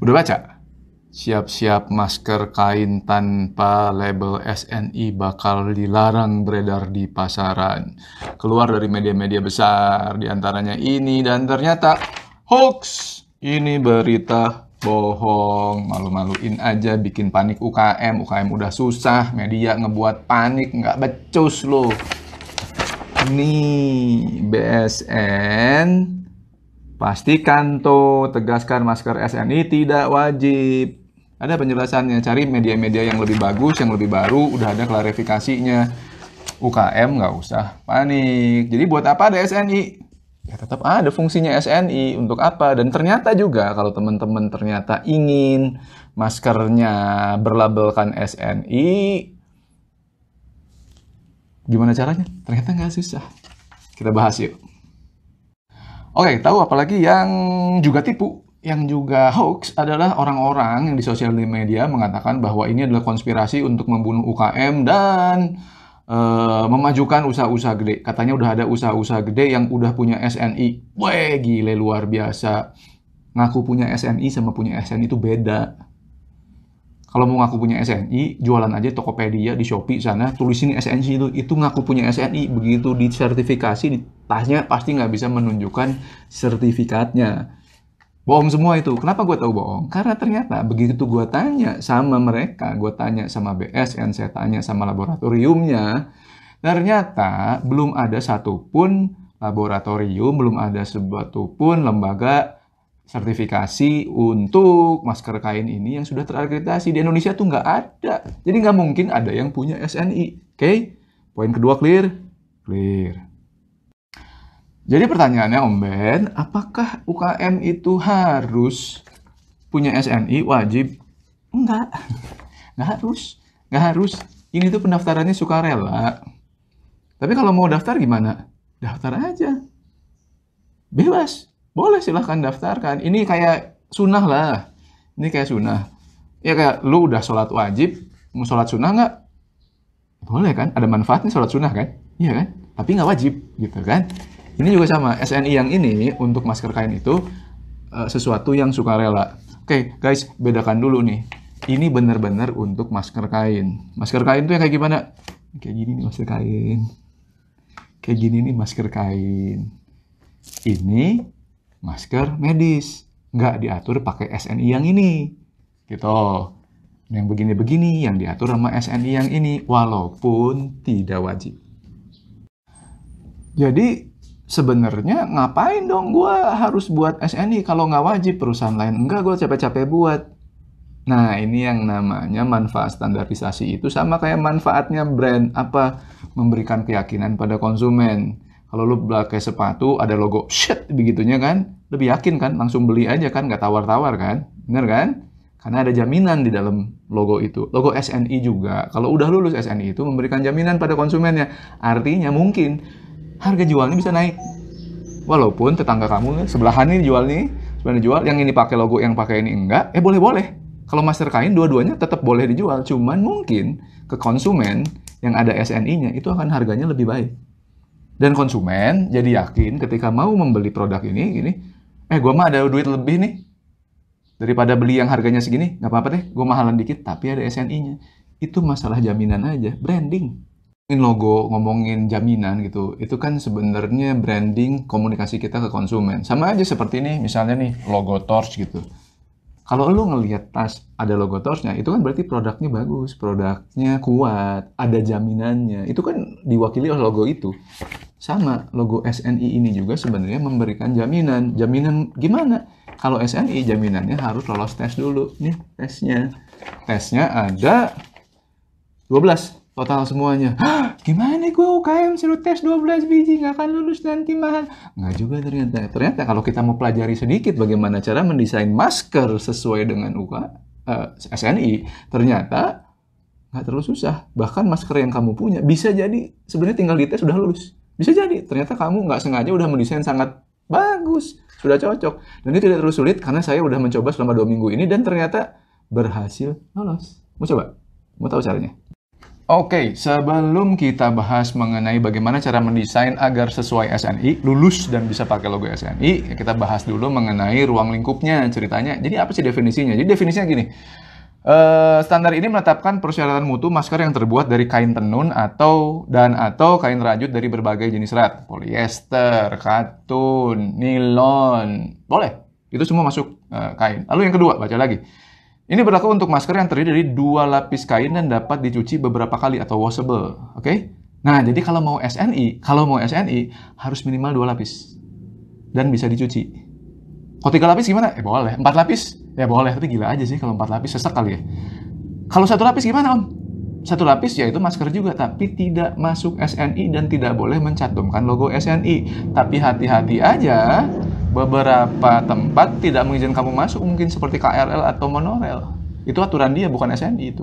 Udah baca? Siap-siap masker kain tanpa label SNI bakal dilarang beredar di pasaran. Keluar dari media-media besar, diantaranya ini, dan ternyata hoax. Ini berita bohong, malu-maluin aja, bikin panik UKM. UKM udah susah, media ngebuat panik, nggak becus loh. Nih, BSN, pastikan tuh, tegaskan masker SNI tidak wajib. Ada penjelasannya, cari media-media yang lebih bagus, yang lebih baru, udah ada klarifikasinya. UKM nggak usah panik. Jadi buat apa ada SNI? Ya tetap ada fungsinya SNI, untuk apa? Dan ternyata juga kalau teman-teman ternyata ingin maskernya berlabelkan SNI, gimana caranya? Ternyata nggak susah. Kita bahas yuk. Oke, tahu apalagi yang juga tipu? Yang juga hoax adalah orang-orang yang di sosial media mengatakan bahwa ini adalah konspirasi untuk membunuh UKM dan memajukan usaha-usaha gede. Katanya udah ada usaha-usaha gede yang udah punya SNI. Weh, gile luar biasa. Ngaku punya SNI sama punya SNI itu beda. Kalau mau ngaku punya SNI, jualan aja Tokopedia di Shopee sana, tulis ini SNI itu ngaku punya SNI. Begitu disertifikasi, ditanya pasti nggak bisa menunjukkan sertifikatnya. Bohong semua itu. Kenapa gue tahu bohong? Karena ternyata begitu gue tanya sama mereka, gue tanya sama BSN, saya tanya sama laboratoriumnya, ternyata belum ada satupun laboratorium, belum ada satupun lembaga sertifikasi untuk masker kain ini yang sudah terakreditasi. Di Indonesia tuh nggak ada. Jadi nggak mungkin ada yang punya SNI. Oke? Poin kedua clear? Clear. Jadi pertanyaannya Om Ben, apakah UKM itu harus punya SNI wajib? Enggak. Nggak harus. Nggak harus. Ini tuh pendaftarannya sukarela. Tapi kalau mau daftar gimana? Daftar aja. Bebas. Boleh silahkan daftarkan. Ini kayak sunnah lah. Ini kayak sunnah. Ya kayak lu udah sholat wajib, mau sholat sunnah nggak? Boleh kan? Ada manfaatnya sholat sunnah kan? Iya kan? Tapi nggak wajib gitu kan? Ini juga sama. SNI yang ini untuk masker kain itu sesuatu yang sukarela. Oke, guys, bedakan dulu nih. Ini benar-benar untuk masker kain. Masker kain tuh yang kayak gimana? Kayak gini nih masker kain. Kayak gini nih masker kain. Ini masker medis, nggak diatur pakai SNI yang ini, gitu. Yang begini-begini yang diatur sama SNI yang ini, walaupun tidak wajib. Jadi sebenarnya ngapain dong gue harus buat SNI kalau nggak wajib? Perusahaan lain enggak, gue capek-capek buat. Nah, ini yang namanya manfaat standarisasi itu sama kayak manfaatnya brand apa? Memberikan keyakinan pada konsumen. Kalau lu pakai sepatu ada logo shit begitunya kan, lebih yakin kan, langsung beli aja kan, nggak tawar-tawar kan, bener kan? Karena ada jaminan di dalam logo itu. Logo SNI juga, kalau udah lulus SNI itu memberikan jaminan pada konsumennya. Artinya mungkin harga jualnya bisa naik. Walaupun tetangga kamu sebelahan nih jual nih, sebenarnya jual yang ini pakai logo, yang pakai ini enggak, boleh-boleh. Kalau masker kain dua-duanya tetap boleh dijual, cuman mungkin ke konsumen yang ada SNI-nya itu akan harganya lebih baik. Dan konsumen jadi yakin ketika mau membeli produk ini, gue mah ada duit lebih nih. Daripada beli yang harganya segini, nggak apa-apa deh, gue mahalan dikit, tapi ada SNI-nya. Itu masalah jaminan aja, branding. Ngomongin logo, ngomongin jaminan gitu, itu kan sebenarnya branding komunikasi kita ke konsumen. Sama aja seperti ini, misalnya nih, logo Torch gitu. Kalau lu ngelihat tas ada logo Torch-nya, itu kan berarti produknya bagus, produknya kuat, ada jaminannya. Itu kan diwakili oleh logo itu. Sama, logo SNI ini juga sebenarnya memberikan jaminan. Jaminan gimana? Kalau SNI jaminannya harus lolos tes dulu. Nih tesnya. Tesnya ada 12 total semuanya. Hah, gimana gue UKM suruh tes 12 biji nggak akan lulus nanti mahal? Nggak juga ternyata. Ternyata kalau kita mau pelajari sedikit bagaimana cara mendesain masker sesuai dengan SNI, ternyata nggak terlalu susah. Bahkan masker yang kamu punya bisa jadi sebenarnya tinggal dites udah lulus. Bisa jadi ternyata kamu nggak sengaja udah mendesain sangat bagus, sudah cocok. Dan itu tidak terlalu sulit karena saya udah mencoba selama 2 minggu ini dan ternyata berhasil lolos. Mau coba? Mau tahu caranya? Oke, sebelum kita bahas mengenai bagaimana cara mendesain agar sesuai SNI, lulus dan bisa pakai logo SNI, kita bahas dulu mengenai ruang lingkupnya ceritanya. Jadi apa sih definisinya? Jadi definisinya gini, standar ini menetapkan persyaratan mutu masker yang terbuat dari kain tenun atau kain rajut dari berbagai jenis serat, polyester, katun, nilon, boleh. Itu semua masuk kain. Lalu yang kedua, baca lagi. Ini berlaku untuk masker yang terdiri dari 2 lapis kain dan dapat dicuci beberapa kali atau washable. Oke? Nah, jadi kalau mau SNI harus minimal 2 lapis dan bisa dicuci. Kalau 3 lapis gimana? Boleh. 4 lapis? Ya boleh, tapi gila aja sih kalau 4 lapis, sesek kali ya. Kalau 1 lapis gimana, Om? 1 lapis yaitu masker juga, tapi tidak masuk SNI dan tidak boleh mencantumkan logo SNI. Tapi hati-hati aja, beberapa tempat tidak mengizinkan kamu masuk, mungkin seperti KRL atau monorail. Itu aturan dia, bukan SNI itu.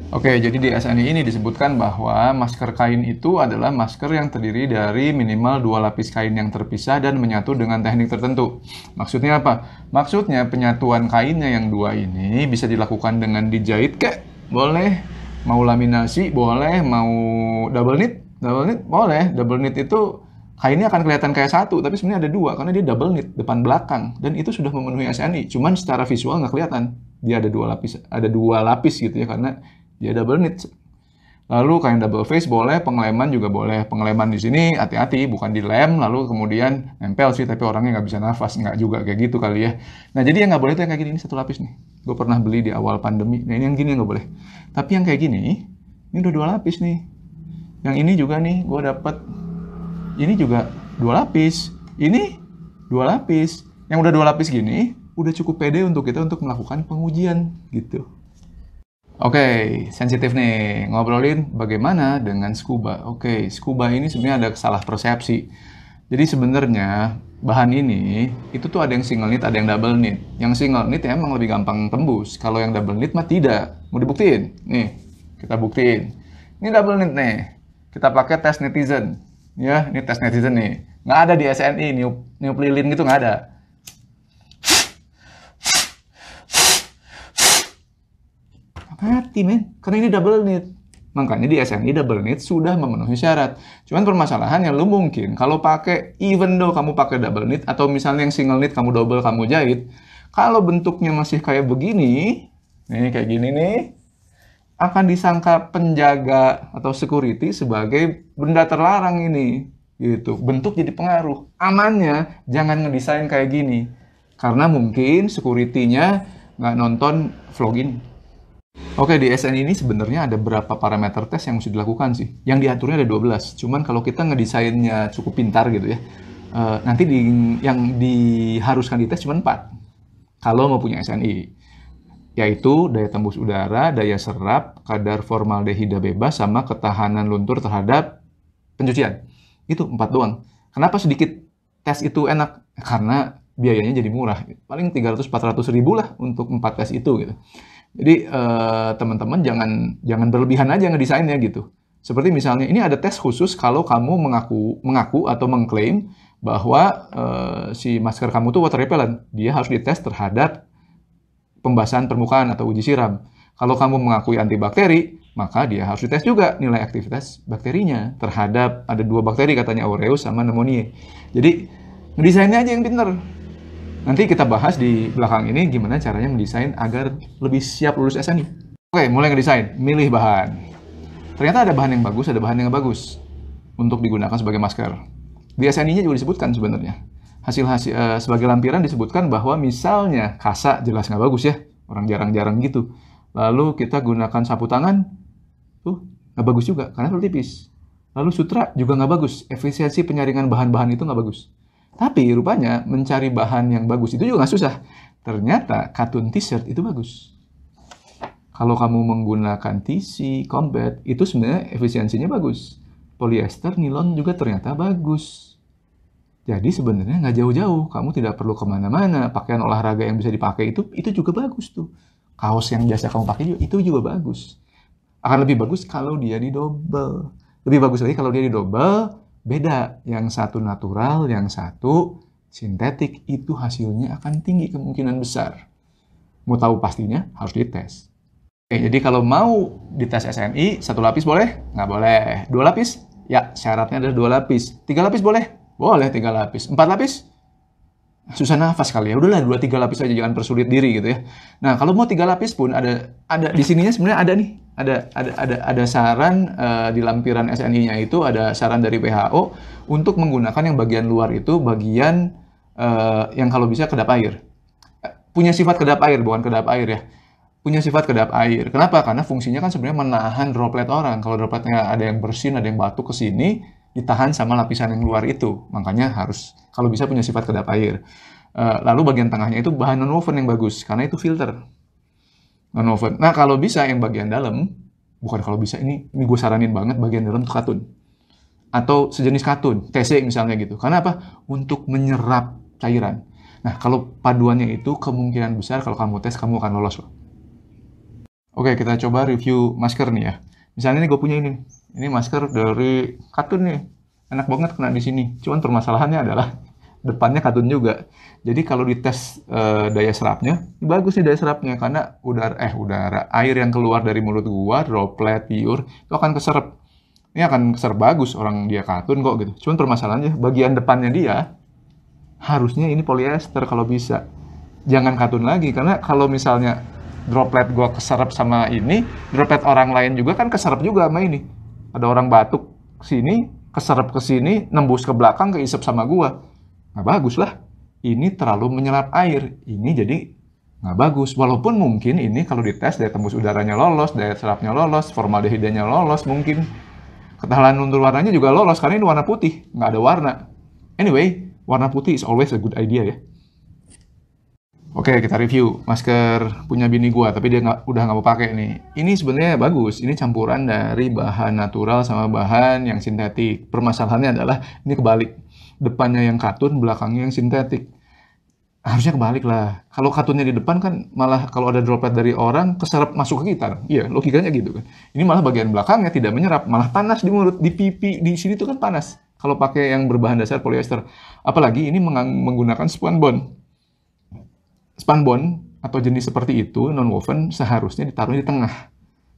Oke, jadi di SNI ini disebutkan bahwa masker kain itu adalah masker yang terdiri dari minimal 2 lapis kain yang terpisah dan menyatu dengan teknik tertentu. Maksudnya apa? Maksudnya penyatuan kainnya yang 2 ini bisa dilakukan dengan dijahit kek, boleh. Mau laminasi, boleh. Mau double knit boleh. Double knit itu kainnya akan kelihatan kayak satu, tapi sebenarnya ada 2 karena dia double knit depan belakang dan itu sudah memenuhi SNI. Cuman secara visual nggak kelihatan dia ada 2 lapis gitu ya karena dia double knit. Lalu kain double face boleh, pengeleman juga boleh. Pengeleman di sini hati-hati, bukan dilem lalu kemudian nempel sih, tapi orangnya nggak bisa nafas, nggak juga kayak gitu kali ya. Nah jadi yang nggak boleh itu yang kayak gini, ini 1 lapis nih. Gue pernah beli di awal pandemi. Nah ini yang gini nggak boleh. Tapi yang kayak gini, ini udah 2 lapis nih. Yang ini juga nih, gue dapet. Ini juga 2 lapis. Ini 2 lapis. Yang udah 2 lapis gini, udah cukup pede untuk kita untuk melakukan pengujian gitu. Oke, sensitif nih. Ngobrolin bagaimana dengan scuba. Oke, scuba ini sebenarnya ada salah persepsi. Jadi sebenarnya bahan ini itu tuh ada yang single knit, ada yang double knit. Yang single knit ya emang lebih gampang tembus. Kalau yang double knit mah tidak. Mau dibuktiin? Nih, kita buktiin. Ini double knit nih. Kita pakai tes netizen. Ya, ini tes netizen nih. Nggak ada di SNI, niup lilin gitu nggak ada. Mati men, karena ini double knit. Makanya di SNI double knit sudah memenuhi syarat. Cuman permasalahannya lu mungkin kalau pakai, even though kamu pakai double knit atau misalnya yang single knit kamu double kamu jahit, kalau bentuknya masih kayak begini, nih kayak gini nih, akan disangka penjaga atau security sebagai benda terlarang ini. Gitu. Bentuk jadi pengaruh. Amannya jangan ngedesain kayak gini. Karena mungkin security-nya nggak nonton vlog ini. Oke, di SNI ini sebenarnya ada berapa parameter tes yang mesti dilakukan sih. Yang diaturnya ada 12. Cuman kalau kita ngedesainnya cukup pintar gitu ya, nanti yang diharuskan dites cuma 4. Kalau mau punya SNI. Yaitu daya tembus udara, daya serap, kadar formaldehida bebas, sama ketahanan luntur terhadap pencucian. Itu 4 doang. Kenapa sedikit tes itu enak? Karena biayanya jadi murah. Paling 300-400 ribu lah untuk 4 tes itu gitu. Jadi teman-teman jangan berlebihan aja ngedesainnya gitu. Seperti misalnya ini ada tes khusus kalau kamu mengaku atau mengklaim bahwa si masker kamu tuh water repellent. Dia harus dites terhadap pembasahan permukaan atau uji siram. Kalau kamu mengakui antibakteri, maka dia harus dites juga nilai aktivitas bakterinya terhadap ada 2 bakteri katanya Aureus sama Pneumoniae. Jadi ngedesainnya aja yang pinter. Nanti kita bahas di belakang ini gimana caranya mendesain agar lebih siap lulus SNI. Oke, mulai ngedesain, milih bahan. Ternyata ada bahan yang bagus, ada bahan yang nggak bagus untuk digunakan sebagai masker. Di SNI-nya juga disebutkan sebenarnya. Hasil sebagai lampiran disebutkan bahwa misalnya kasa jelas nggak bagus ya, orang jarang-jarang gitu. Lalu kita gunakan sapu tangan, tuh nggak bagus juga karena terlalu tipis. Lalu sutra juga nggak bagus, efisiensi penyaringan bahan-bahan itu nggak bagus. Tapi rupanya mencari bahan yang bagus itu juga nggak susah. Ternyata katun t-shirt itu bagus. Kalau kamu menggunakan TC, combat, itu sebenarnya efisiensinya bagus. Polyester, nilon juga ternyata bagus. Jadi sebenarnya nggak jauh-jauh. Kamu tidak perlu kemana-mana. Pakaian olahraga yang bisa dipakai itu juga bagus tuh. Kaos yang biasa kamu pakai itu juga bagus. Akan lebih bagus kalau dia didobel. Lebih bagus lagi kalau dia didobel. Beda, yang satu natural, yang satu sintetik, itu hasilnya akan tinggi kemungkinan besar. Mau tahu pastinya, harus dites. Oke, jadi kalau mau dites SNI, 1 lapis boleh? Nggak boleh. 2 lapis? Ya, syaratnya adalah 2 lapis. 3 lapis boleh? Boleh 3 lapis. 4 lapis? Susah nafas kali ya. Udahlah 2-3 lapis aja, jangan persulit diri gitu ya. Nah, kalau mau 3 lapis pun ada di sininya sebenarnya ada nih. Ada saran di lampiran SNI-nya itu ada saran dari WHO untuk menggunakan yang bagian luar itu bagian yang kalau bisa kedap air. Punya sifat kedap air, bukan kedap air ya. Punya sifat kedap air. Kenapa? Karena fungsinya kan sebenarnya menahan droplet orang. Kalau dropletnya ada yang bersin, ada yang batuk ke sini, ditahan sama lapisan yang luar itu. Makanya harus, kalau bisa punya sifat kedap air. Lalu bagian tengahnya itu bahan nonwoven yang bagus, karena itu filter. Nonwoven. Nah, kalau bisa yang bagian dalam, bukan kalau bisa, ini gue saranin banget bagian dalam itu katun. Atau sejenis katun, TC misalnya gitu. Karena apa? Untuk menyerap cairan. Nah, kalau paduannya itu kemungkinan besar kalau kamu tes, kamu akan lolos loh. Oke, kita coba review masker nih ya. Misalnya nih gue punya ini. Ini masker dari katun nih. Enak banget kena di sini. Cuman permasalahannya adalah depannya katun juga. Jadi kalau dites daya serapnya, ini bagus nih daya serapnya karena udara air yang keluar dari mulut gua, droplet, piur, itu akan keserap. Ini akan keserap bagus, orang dia katun kok gitu. Cuman permasalahannya bagian depannya dia harusnya ini polyester kalau bisa. Jangan katun lagi karena kalau misalnya droplet gua keserap sama ini, droplet orang lain juga kan keserap juga sama ini. Ada orang batuk sini, keserap ke sini, nembus ke belakang, keisep sama gua. Nggak bagus lah. Ini terlalu menyerap air. Ini jadi nggak bagus. Walaupun mungkin ini kalau dites daya tembus udaranya lolos, daya serapnya lolos, formaldehidnya lolos, mungkin ketahanan untuk warnanya juga lolos karena ini warna putih, nggak ada warna. Anyway, warna putih is always a good idea ya. Oke, kita review masker punya bini gua, tapi dia udah nggak mau pakai nih. Ini sebenarnya bagus. Ini campuran dari bahan natural sama bahan yang sintetik. Permasalahannya adalah ini kebalik. Depannya yang katun, belakangnya yang sintetik. Harusnya kebalik lah. Kalau katunnya di depan kan malah kalau ada droplet dari orang keserap masuk ke kita. Iya, logikanya gitu kan. Ini malah bagian belakangnya tidak menyerap, malah panas di mulut, di pipi, di sini tuh kan panas. Kalau pakai yang berbahan dasar polyester. Apalagi ini menggunakan spunbond. Spunbond atau jenis seperti itu, non-woven, seharusnya ditaruh di tengah.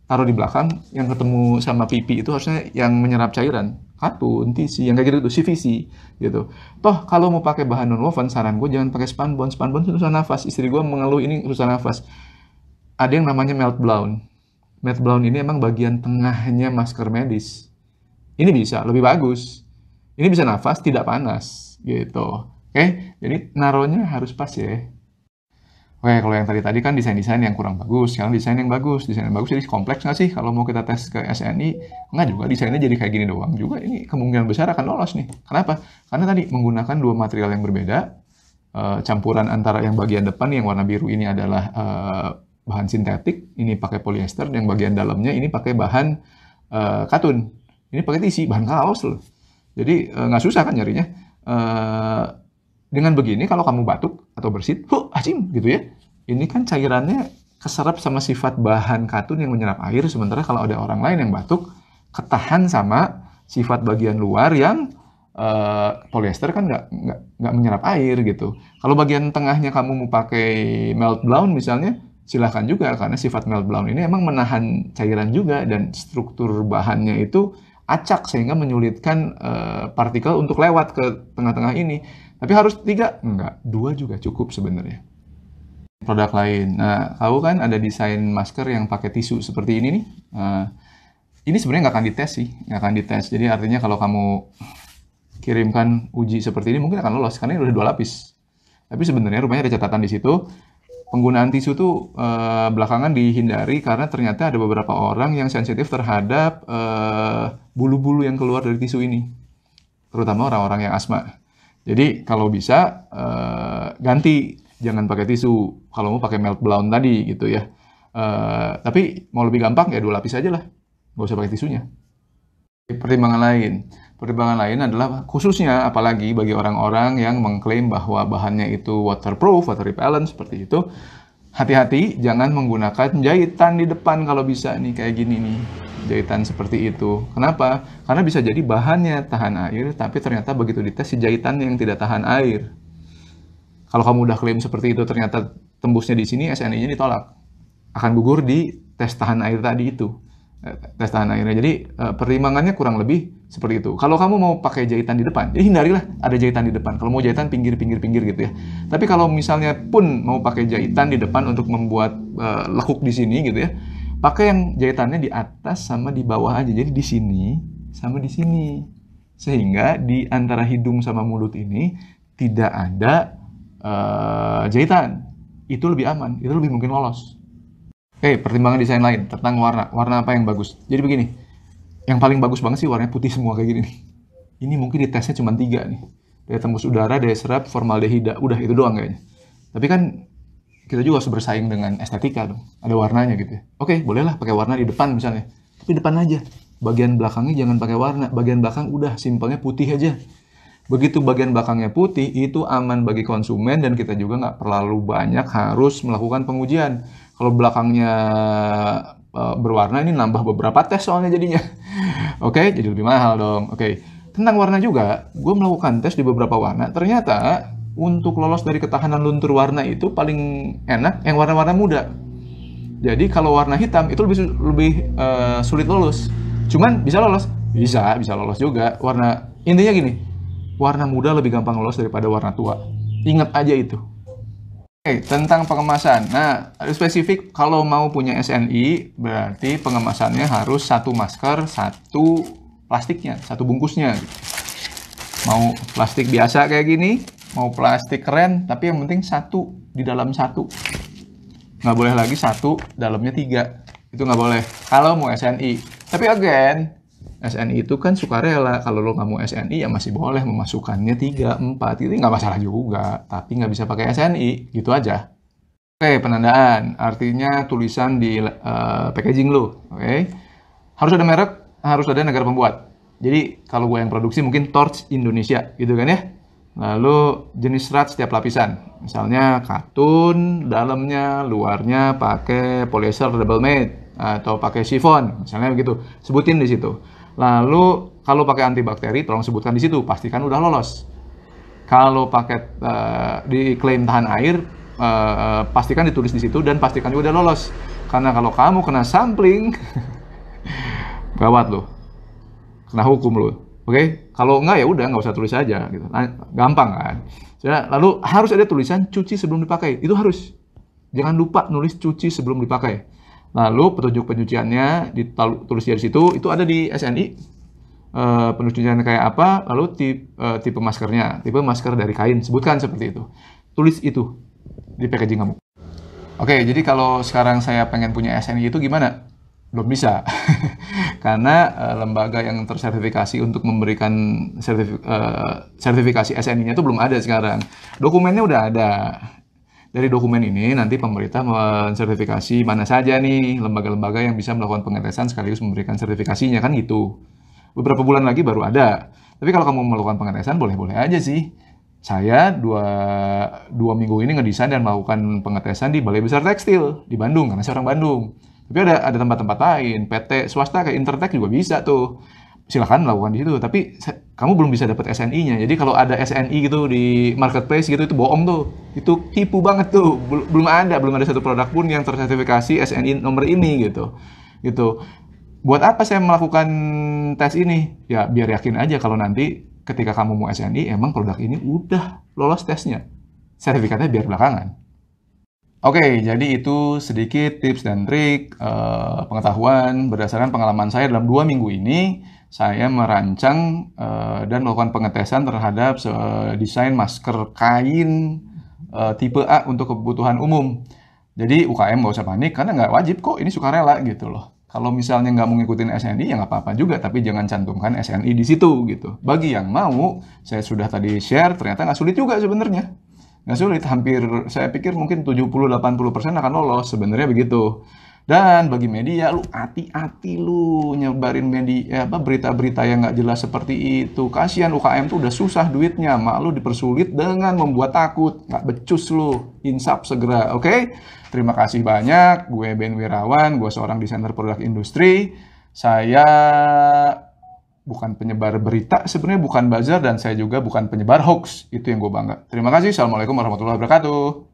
Taruh di belakang, yang ketemu sama pipi itu harusnya yang menyerap cairan. Katun, TC, yang kayak gitu, CVC, gitu. Toh, kalau mau pakai bahan non-woven, saran gue jangan pakai spunbond. Spunbond susah nafas. Istri gue mengeluh ini susah nafas. Ada yang namanya melt blown. Melt blown ini emang bagian tengahnya masker medis. Ini bisa, lebih bagus. Ini bisa nafas, tidak panas, gitu. Oke, jadi naruhnya harus pas ya. Oke, kalau yang tadi kan desain-desain yang kurang bagus, sekarang desain yang bagus. Desain yang bagus jadi kompleks nggak sih? Kalau mau kita tes ke SNI, nggak juga desainnya jadi kayak gini doang juga. Ini kemungkinan besar akan lolos nih. Kenapa? Karena tadi menggunakan 2 material yang berbeda, campuran antara yang bagian depan yang warna biru ini adalah bahan sintetik, ini pakai polyester, yang bagian dalamnya ini pakai bahan katun. Ini pakai TC, bahan kaos loh. Jadi nggak susah kan nyarinya. Dengan begini kalau kamu batuk atau bersin, acim gitu ya. Ini kan cairannya keserap sama sifat bahan katun yang menyerap air, sementara kalau ada orang lain yang batuk, ketahan sama sifat bagian luar yang polyester kan nggak menyerap air gitu. Kalau bagian tengahnya kamu mau pakai melt blown misalnya, silahkan juga karena sifat melt blown ini emang menahan cairan juga dan struktur bahannya itu acak sehingga menyulitkan partikel untuk lewat ke tengah-tengah ini. Tapi harus 3? Enggak, 2 juga cukup sebenarnya. Produk lain. Nah, tahu kan ada desain masker yang pakai tisu seperti ini nih. Ini sebenarnya nggak akan dites sih, nggak akan dites. Jadi artinya kalau kamu kirimkan uji seperti ini mungkin akan lolos karena ini udah 2 lapis. Tapi sebenarnya rupanya ada catatan di situ. Penggunaan tisu tuh belakangan dihindari karena ternyata ada beberapa orang yang sensitif terhadap bulu-bulu yang keluar dari tisu ini. Terutama orang-orang yang asma. Jadi kalau bisa ganti, jangan pakai tisu. Kalau mau pakai melt blown tadi gitu ya. Tapi mau lebih gampang ya 2 lapis aja lah. Nggak usah pakai tisunya. Pertimbangan lain adalah khususnya apalagi bagi orang-orang yang mengklaim bahwa bahannya itu waterproof, water repellent seperti itu. Hati-hati jangan menggunakan jahitan di depan kalau bisa nih kayak gini nih. Jahitan seperti itu. Kenapa? Karena bisa jadi bahannya tahan air, tapi ternyata begitu dites si jahitannya yang tidak tahan air. Kalau kamu udah klaim seperti itu ternyata tembusnya di sini, SNI-nya ditolak. Akan gugur di tes tahan air tadi itu. Tes tahan airnya. Jadi pertimbangannya kurang lebih seperti itu. Kalau kamu mau pakai jahitan di depan, jadi hindarilah ada jahitan di depan. Kalau mau jahitan pinggir-pinggir gitu ya. Tapi kalau misalnya pun mau pakai jahitan di depan untuk membuat lekuk di sini gitu ya, pakai yang jahitannya di atas sama di bawah aja. Jadi di sini sama di sini. Sehingga di antara hidung sama mulut ini tidak ada jahitan. Itu lebih aman, itu lebih mungkin lolos. Pertimbangan desain lain tentang warna. Warna apa yang bagus? Jadi begini, yang paling bagus banget sih warnanya putih semua kayak gini nih. Ini mungkin di tesnya cuma 3 nih. Daya tembus udara, daya serap, formaldehida. Udah itu doang kayaknya. Tapi kan kita juga harus bersaing dengan estetika dong. Ada warnanya gitu ya. Oke, bolehlah pakai warna di depan misalnya. Tapi depan aja. Bagian belakangnya jangan pakai warna. Bagian belakang udah simpelnya putih aja. Begitu bagian belakangnya putih, itu aman bagi konsumen dan kita juga nggak terlalu banyak harus melakukan pengujian. Kalau belakangnya berwarna ini nambah beberapa tes soalnya jadinya. Oke, jadi lebih mahal dong. Oke, tentang warna juga, gue melakukan tes di beberapa warna. Ternyata untuk lolos dari ketahanan luntur warna itu paling enak yang warna-warna muda. Jadi kalau warna hitam itu lebih sulit lolos. Cuman bisa lolos, bisa lolos juga. Intinya gini, warna muda lebih gampang lolos daripada warna tua. Ingat aja itu. Tentang pengemasan. Nah, spesifik kalau mau punya SNI, berarti pengemasannya harus 1 masker, 1 plastiknya, 1 bungkusnya. Mau plastik biasa kayak gini, mau plastik keren, tapi yang penting 1 di dalam 1. Nggak boleh lagi 1, dalamnya 3. Itu nggak boleh. Kalau mau SNI. Tapi again, SNI itu kan sukarela. Kalau lo nggak mau SNI ya masih boleh memasukkannya 3, 4. Itu nggak masalah juga. Tapi nggak bisa pakai SNI. Gitu aja. Oke, penandaan. Artinya tulisan di packaging lo. Oke. Harus ada merek, harus ada negara pembuat. Jadi kalau gue yang produksi mungkin Torch Indonesia. Gitu kan ya. Lalu jenis serat setiap lapisan. Misalnya katun, dalamnya, luarnya pakai polyester double made. Atau pakai chiffon. Misalnya begitu. Sebutin di situ. Lalu kalau pakai antibakteri tolong sebutkan di situ, pastikan udah lolos. Kalau pakai diklaim tahan air, pastikan ditulis di situ dan pastikan juga udah lolos. Karena kalau kamu kena sampling, gawat loh, kena hukum loh. Oke, kalau enggak ya udah nggak usah tulis aja gitu. Gampang kan. Lalu harus ada tulisan cuci sebelum dipakai. Itu harus. Jangan lupa nulis cuci sebelum dipakai. Lalu petunjuk pencuciannya ditulis di situ, itu ada di SNI. Pencuciannya kayak apa, lalu tipe maskernya, tipe masker dari kain, sebutkan seperti itu. Tulis itu di packaging kamu. Oke, jadi kalau sekarang saya pengen punya SNI itu gimana? Belum bisa. Karena lembaga yang tersertifikasi untuk memberikan sertifikasi SNI-nya itu belum ada sekarang. Dokumennya udah ada. Dari dokumen ini nanti pemerintah mensertifikasi mana saja nih lembaga-lembaga yang bisa melakukan pengetesan sekaligus memberikan sertifikasinya kan gitu. Beberapa bulan lagi baru ada. Tapi kalau kamu melakukan pengetesan boleh-boleh aja sih. Saya dua minggu ini ngedesain dan melakukan pengetesan di Balai Besar Tekstil di Bandung karena saya orang Bandung. Tapi ada tempat-tempat lain, PT swasta kayak Intertek juga bisa tuh. Silakan melakukan di situ, tapi kamu belum bisa dapat SNI-nya. Jadi kalau ada SNI gitu di marketplace gitu itu bohong tuh. Itu tipu banget tuh. Belum ada satu produk pun yang tersertifikasi SNI nomor ini gitu. Gitu. Buat apa saya melakukan tes ini? Ya biar yakin aja kalau nanti ketika kamu mau SNI emang produk ini udah lolos tesnya. Sertifikatnya biar belakangan. Oke, jadi itu sedikit tips dan trik pengetahuan berdasarkan pengalaman saya dalam 2 minggu ini. Saya merancang dan melakukan pengetesan terhadap desain masker kain tipe A untuk kebutuhan umum. Jadi UKM nggak usah panik karena nggak wajib kok, ini sukarela gitu loh. Kalau misalnya nggak mau ngikutin SNI ya nggak apa-apa juga, tapi jangan cantumkan SNI di situ gitu. Bagi yang mau, saya sudah tadi share, ternyata nggak sulit juga sebenarnya. Nggak sulit, hampir saya pikir mungkin 70-80% akan lolos, sebenarnya begitu. Dan bagi media, lu hati-hati lu nyebarin media berita-berita yang nggak jelas seperti itu. Kasihan UKM tuh udah susah duitnya, malu dipersulit dengan membuat takut. Nggak becus lu, insaf segera, oke? Terima kasih banyak, gue Ben Wirawan, gue seorang desainer produk industri. Saya bukan penyebar berita, sebenarnya bukan buzzer, dan saya juga bukan penyebar hoax. Itu yang gue bangga. Terima kasih, Assalamualaikum warahmatullahi wabarakatuh.